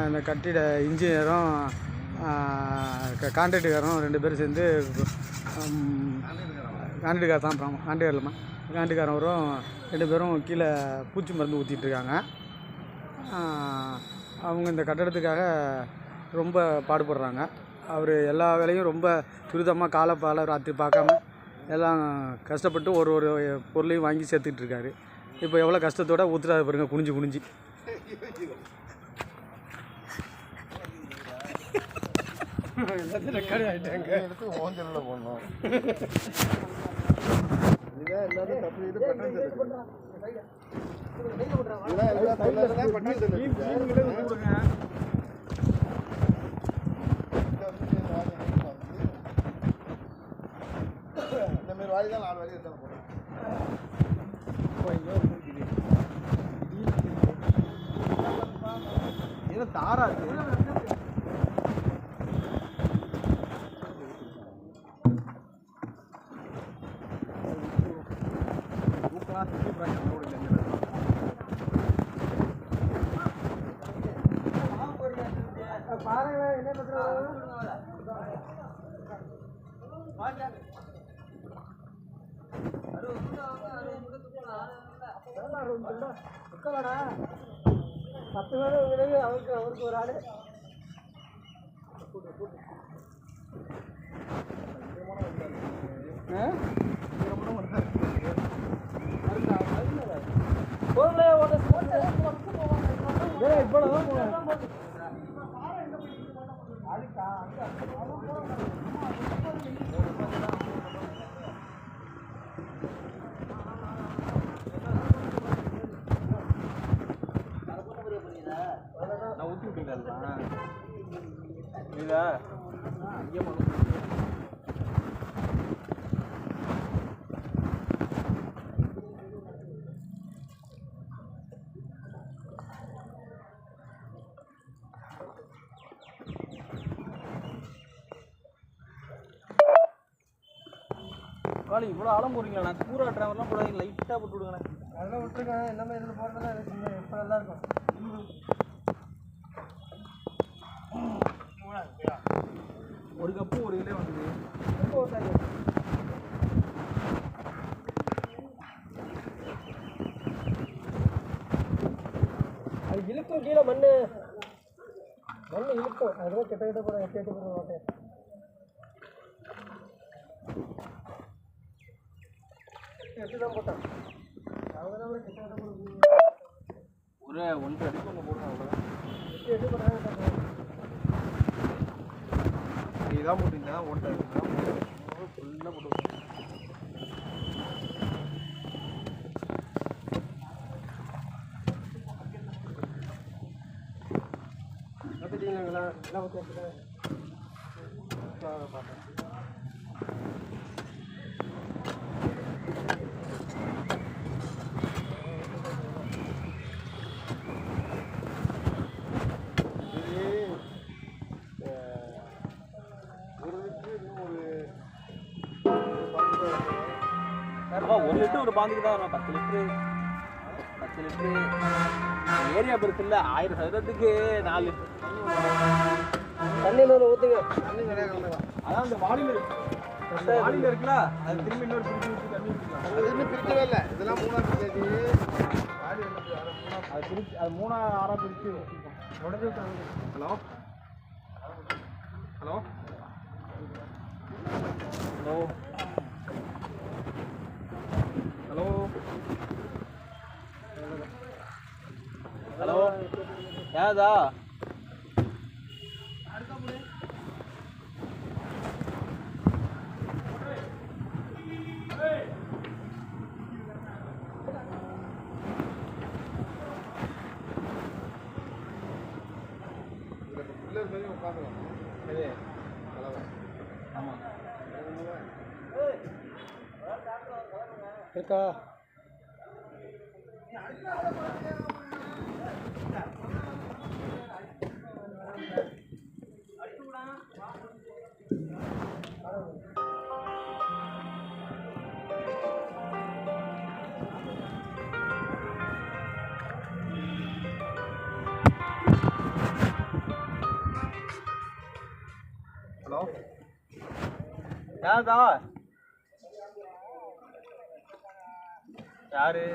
இந்த கட்டிட இன்ஜினியரும் கான்ட்ராக்டுக்காரரும் 2 பேரும் சேர்ந்து கான்ட்ராக்டுக்காரர் தான் அப்புறம் கான்ட்ராக்டுக்காரன் வரும் 2 பேரும் கீழே பூச்சி மருந்து ஊற்றிட்டுருக்காங்க. அவங்க இந்த கட்டடத்துக்காக ரொம்ப பாடுபடுறாங்க. அவர் எல்லா வேலையும் ரொம்ப துரிதமாக காலை ராத்திரி பார்க்காம எல்லாம் கஷ்டப்பட்டு ஒரு பொருளையும் வாங்கி சேர்த்துட்ருக்காரு. இப்போ எவ்வளோ கஷ்டத்தோடு ஊற்றுறாரு பாருங்க, குனிஞ்சு ரெக்கார்டு ஆகிட்டாங்க. எடுத்து ஓஞ்சலில் போடணும். இதான் எல்லாரும் தப்பு இது பண்ணுறது. இந்த மாதிரி வாரி தான் 4 வாரி எடுத்தாலும் போடுறேன். இது தாரா இருக்கு. அவருக்கு ஒரு ஆள் நான் ஊற்றி விட்டுங்களா இதா அங்கே காலி இவ்வளோ ஆழம் போடுறீங்களா? கூரா டிராவல்லாம் போடாதீங்க, லைட்டாக போட்டு விடுங்கண்ணே. அதெல்லாம் விட்டுருங்க, எல்லாமே இதில் போடுறதா இப்போ நல்லா இருக்கும். ஒரு கப்பு 1 கிலோ வந்து அது இழுக்கும், கீழே மண் இழுக்கும். அதுதான் கிட்ட போகிறேன், கேட்டு போகிறேன் மாட்டேன். எட்டு தான் போட்டேன். அவங்க தான் கிட்ட ஒரு 1 அடிக்கு ஒன்று போடுறேன். அவ்வளோதான். 8 போட்டாங்க. இதான் போட்டிங்கன்னா ஓட்டை ஃபுல்லாக போட்டு பார்த்துட்டீங்களா? எல்லாம் பார்த்தேன். ஒரு லிட்டர் ஒரு பாந்துக்கு தான் வரும். 10 லிட்டரு ஏரியா பெருசு இல்லை. 1000 சதுரத்துக்கு 4 லிட்டர் தண்ணி ஊற்றுங்க. தண்ணி நிறையா கலந்துக்கலாம். அதான் அந்த வாளியில் இருக்குல்ல, அது திரும்பி இன்னொரு பிரிச்சு ஊற்றி தண்ணி ஊற்றிக்கலாம். அது இன்னும் பிரிக்கவே இல்லை. இதெல்லாம் 3ஆக பிரிச்சு வாளி அது பிரிச்சு அது 3-6 பிரிச்சு உடனே. ஹலோ ஹலோ ஹலோ ஹலோ ஏதா இருக்கா? யாருதா யாரு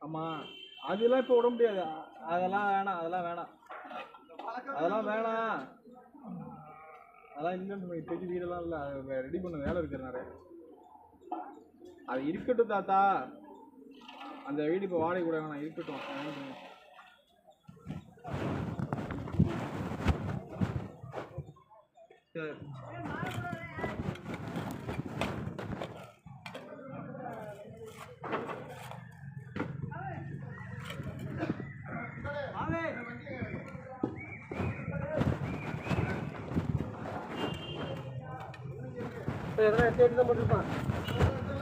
ஆமா அதெல்லாம் இப்போ விட முடியாது. அதெல்லாம் வேணாம் அதெல்லாம் வேணாம் அதெல்லாம் வேணாம் அதெல்லாம் இல்லைன்னு இப்போதைக்கு வீடெல்லாம் இல்லை. அதை ரெடி பண்ண வேலை இருக்குது நிறைய. அது இருக்கட்டும் தாத்தா. அந்த வீடு இப்போ வாடகை கூட வேணாம் இருக்கட்டும். சரி எடுத்து தான் போட்டுருப்பான்.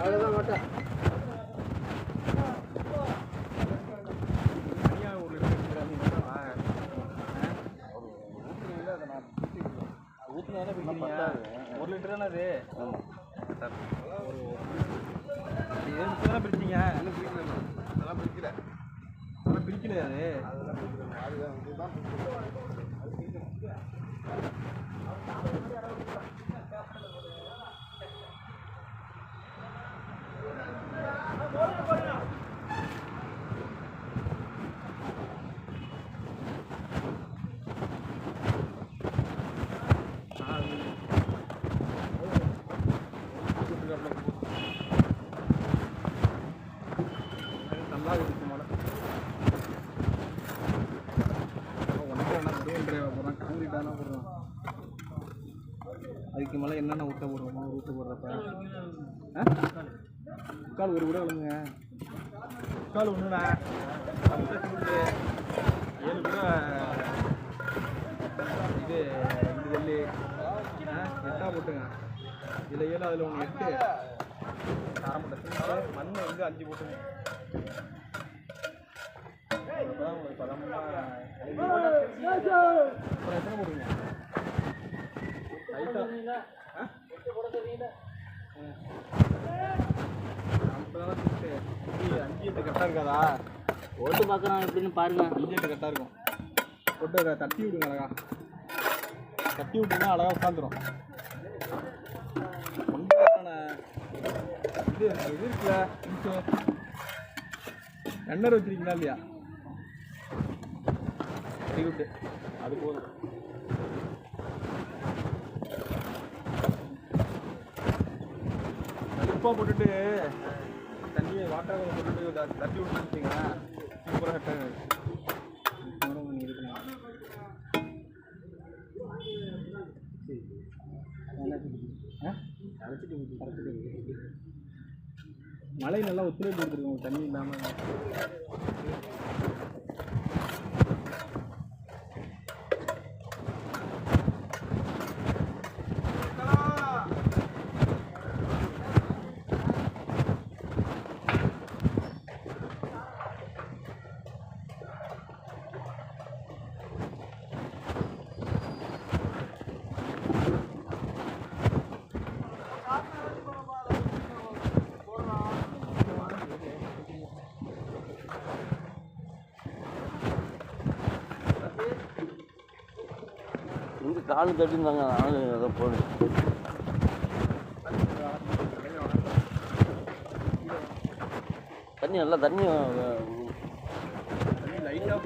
அவ்வளோதான் மாட்டேன். ஒரு லிட்டர் தானே அது? தானே பிரிச்சிங்க? அதெல்லாம் பிரிக்கல. அதெல்லாம் பிரிக்கலையா அது? நல்லா இருக்கு மேடம். உனக்கு என்ன போடுறான் காங்கிரீட்டானா போடுறான். அதுக்கு மேலே என்னென்ன ஊட்ட போடுறோமோ ஊட்ட போடுறப்ப முக்கால் ஒரு கூட விழுங்க. முக்கால் ஒன்றுடா 7 கூட இது இந்த வெள்ளி 8 போட்டுங்க. இதில் 7 அதில் 1 8 ஆரம்பத்தில் மண் வந்து 5 போட்டுங்க. உங்களுக்கு பதமாக எத்தனை போடுங்க அஞ்சு 8 கரெக்டாக இருக்காதா? ஓட்டு பார்க்குறான் எப்படின்னு பாருங்க. 5 8 கரெக்டாக இருக்கும். போட்டு தட்டி விடுங்க. அழகா தட்டி விட்டுன்னா அழகாக உட்காந்துரும். இது இது இருக்குல்ல எண்ணெய் வச்சிருக்கீங்களா இல்லையா? விட்டு அது போதும். உப்பா போட்டுட்டு தண்ணியை வாட்டர் போட்டுட்டு தட்டி விட்டுருச்சிங்க. சூப்பராக கட்டாங்க. மழை நல்லா ஒத்துழைப்பு கொடுத்துருக்கோம் தண்ணி இல்லாமல். இங்கே காலு தட்டிருந்தாங்க. நானும் அதை போனேன். தண்ணி நல்லா தண்ணி லைட்டாக